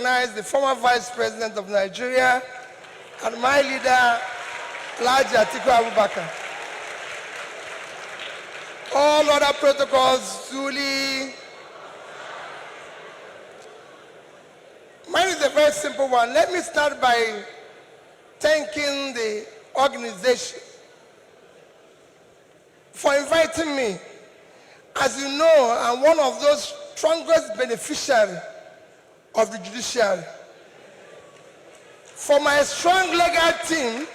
recognize the former Vice President of Nigeria and my leader, Alhaji Atiku Abubakar. All other protocols duly. Mine is a very simple one. Let me start by thanking the organization for inviting me. As you know, I'm one of those strongest beneficiaries of the judiciary. For my strong legal team,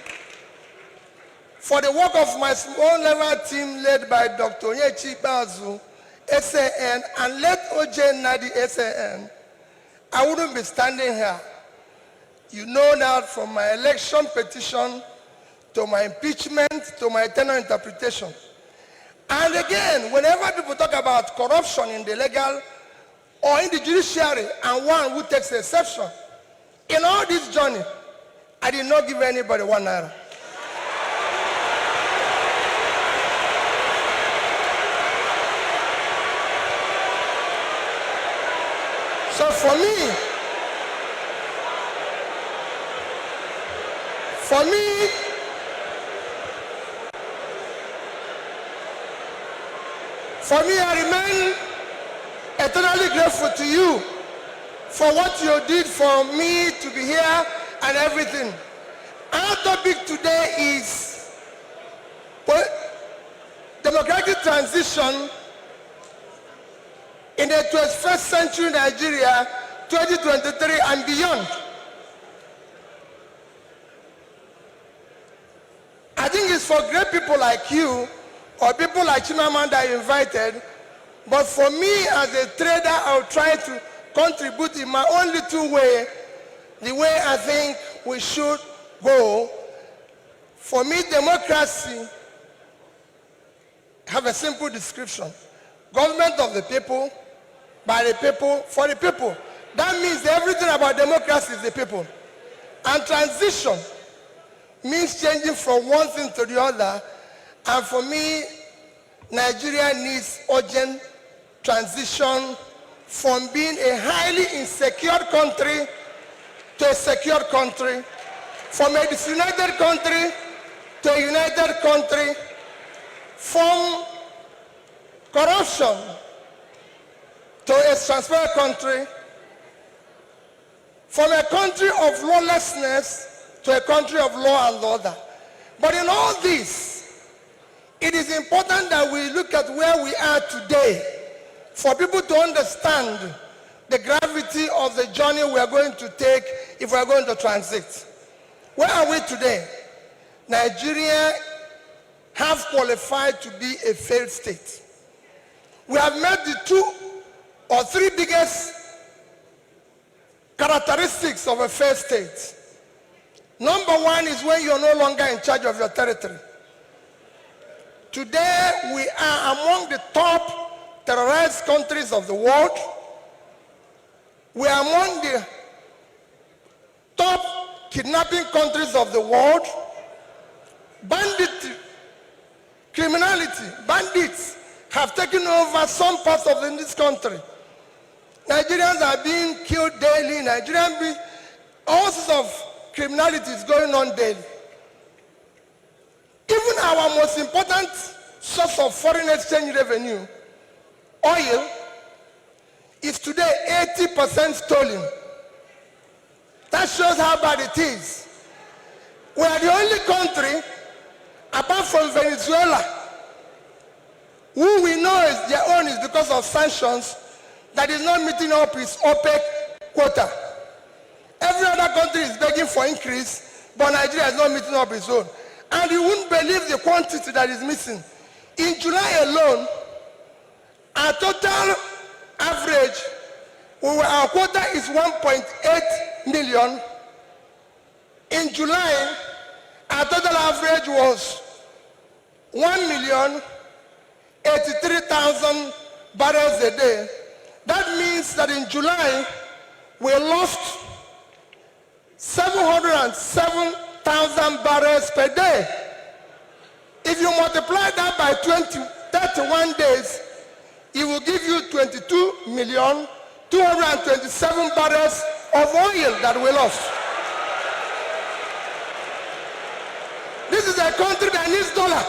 for the work of my small legal team led by Dr. Onyechi Bazu, SAN, and let OJ Nadi, SAN, I wouldn't be standing here. You know that from my election petition to my impeachment to my tenure interpretation. And again, whenever people talk about corruption in the legal or in the judiciary, and one who takes exception, in all this journey, I did not give anybody 1 naira. So for me, I remain eternally grateful to you for what you did for me to be here and everything. Our topic today is democratic transition in the 21st century Nigeria, 2023 and beyond. I think it's for great people like you or people like Chimamanda I invited, but for me as a trader, I'll try to contribute in my own little way, the way I think we should go. For me, democracy have a simple description. Government of the people, by the people, for the people. That means everything about democracy is the people. And transition means changing from one thing to the other. And for me, Nigeria needs urgent transition from being a highly insecure country to a secure country, from a disunited country to a united country, from corruption to a transparent country, from a country of lawlessness to a country of law and order. But in all this, it is important that we look at where we are today for people to understand the gravity of the journey we are going to take if we are going to transit. Where are we today? Nigeria have qualified to be a failed state. We have met the 2 or 3 biggest characteristics of a failed state. Number one is when you're no longer in charge of your territory. Today, we are among the top terrorized countries of the world. We are among the top kidnapping countries of the world. Banditry, criminality, bandits have taken over some parts of this country. Nigerians are being killed daily. All sorts of criminality is going on daily. Even our most important source of foreign exchange revenue, oil, is today 80% stolen. That shows how bad it is. We are the only country, apart from Venezuela, who we know is their own is because of sanctions, that is not meeting up its OPEC quota. Every other country is begging for increase, but Nigeria is not meeting up its own. And you wouldn't believe the quantity that is missing. In July alone, our total average, our quota is 1.8 million. In July, our total average was 1,083,000 barrels a day. That means that in July, we lost 707,000 barrels per day. If you multiply that by 31 days, it will give you 22,227,000 barrels of oil that we lost. This is a country that needs dollar.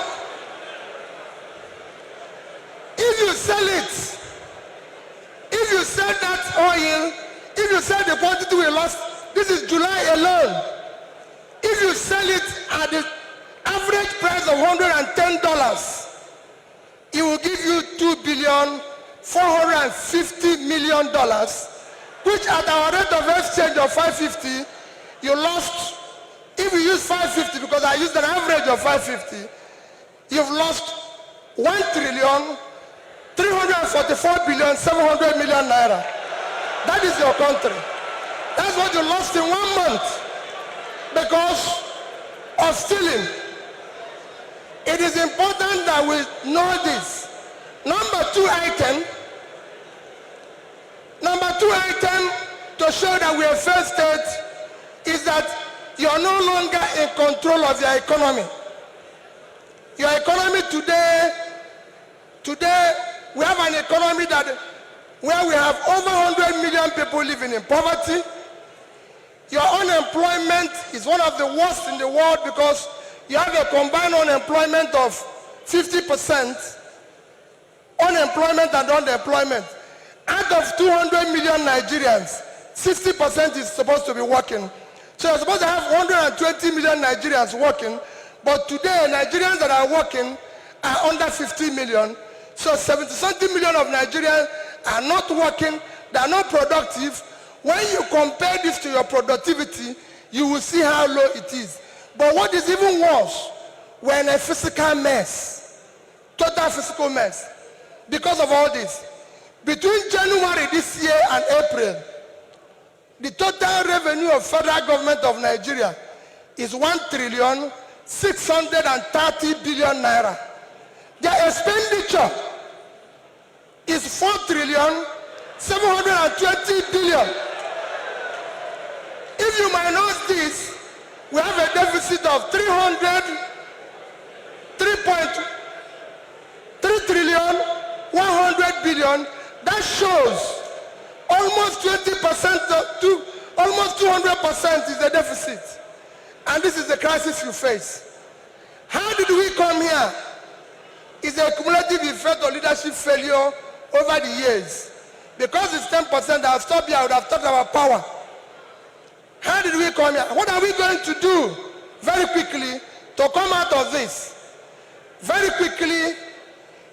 If you sell it, if you sell that oil, if you sell the quantity we lost, this is July alone. If you sell it at the average price of $110, it will give you $2,450,000,000, which at our rate of exchange of 550, you lost. If you use 550, because I used an average of 550, you've lost 1,344,700,000,000 naira. That is your country. That's what you lost in 1 month because of stealing. It is important that we know this. Number two item to show that we are failed state is that you are no longer in control of your economy. Your economy today, we have an economy where we have over 100 million people living in poverty. Your unemployment is one of the worst in the world because you have a combined unemployment of 50%, unemployment and unemployment. Out of 200 million Nigerians, 60% is supposed to be working. So you're supposed to have 120 million Nigerians working, but today Nigerians that are working are under 50 million. So 70-something million of Nigerians are not working, they are not productive. When you compare this to your productivity, you will see how low it is. But what is even worse, we're in a physical mess, total physical mess. Because of all this, between January this year and April, the total revenue of federal government of Nigeria is 1,630,000,000,000 naira. Their expenditure is 4,720,000,000,000. If you minus this, we have a deficit of 3,100,000,000,000. That shows almost 20% to almost 200% is the deficit. And this is the crisis you face. How did we come here? It's a cumulative effect of leadership failure over the years. Because it's 10%, I'll stop here, I would have talked about power. How did we come here? What are we going to do very quickly to come out of this? Very quickly,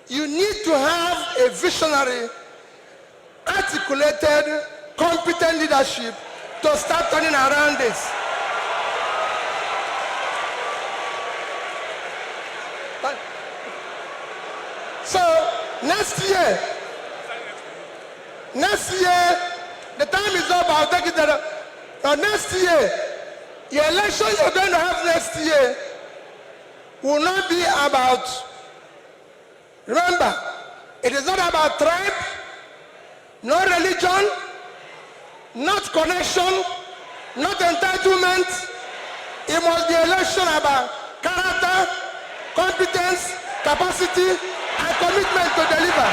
you need to have a visionary, articulated, competent leadership to start turning around this. So next year, the time is up. I'll take it that next year, your election you're going to have next year will not be about, remember, it is not about tribe, no religion, not connection, not entitlement. It must be election about character, competence, capacity, and commitment to deliver.